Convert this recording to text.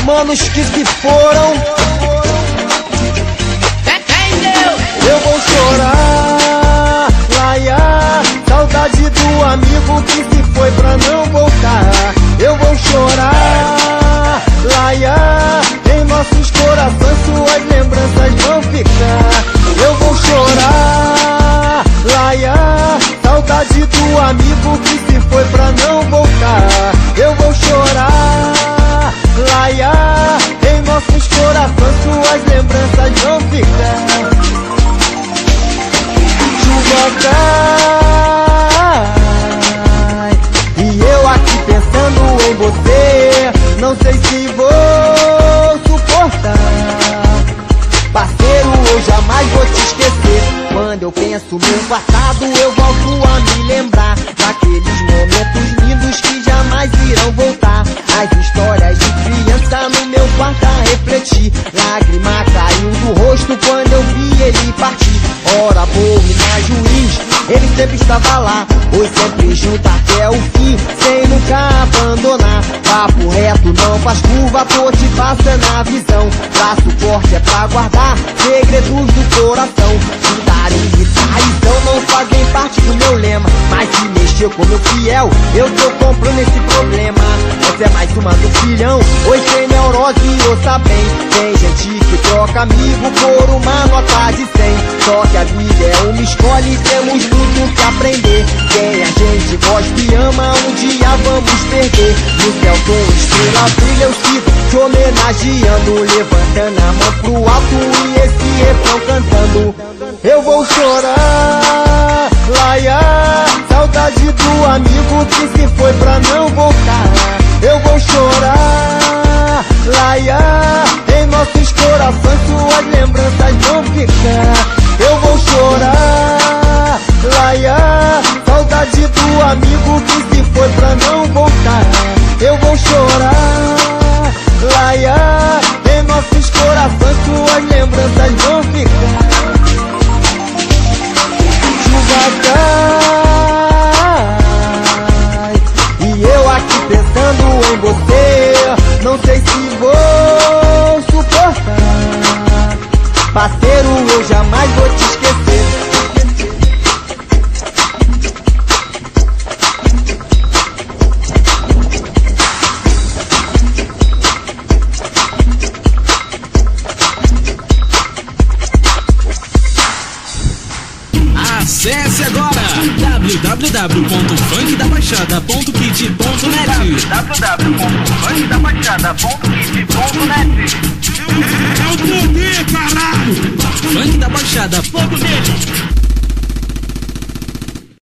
manos que se foram. Eu vou chorar, laia, saudade do amigo que se foi pra não voltar. Eu vou chorar, laia, em nossos corações suas lembranças vão ficar. Eu vou chorar, laia, saudade do amigo que se foi pra não voltar. Eu vou chorar, laia, em nossos corações suas lembranças vão ficar. Chuva cai e eu aqui pensando em você, não sei se vou suportar. Parceiro, eu jamais vou te esquecer. Quando eu penso no passado, eu volto a me lembrar daqueles momentos lindos que jamais irão voltar. As histórias de criança no meu quarto a refletir. Lágrima caiu do rosto quando eu vi ele partir. Hora boa e mais juiz, ele sempre estava lá, pois sempre junto até o fim, sem nunca abandonar. Papo reto, não faz curva, pô, te passa na visão. Braço forte é pra guardar segredos do coração. Putaria e traição não fazem parte do meu lema, mas se mexer com meu fiel, eu tô comprando esse problema. Essa é mais uma do filhão, hoje tem neurose, ouça bem. Tem gente que troca amigo por uma nota de 100. Só que a vida é uma escola e temos muito que aprender. Quem a gente gosta e ama, um dia vamos perder. No céu com estrela brilha, eu sigo te homenageando, levantando a mão pro alto e esse refrão cantando. Eu vou chorar, laia, saudade do amigo que se foi pra não voltar. Eu vou chorar, laia, em nossos corações suas lembranças vão ficar. Eu vou chorar, laia, saudade do amigo que se foi pra não voltar. Eu vou chorar, laia, em nossos corações suas lembranças vão ficar. Chuva cai e eu aqui pensando em você, não sei se vou suportar. Parceiro, eu jamais vou te esquecer. Acesse agora www.funkdabaixada.kit.net www.funkdabaixada.kit.net. É o poder, caralho! Funk da Baixada, fogo nele!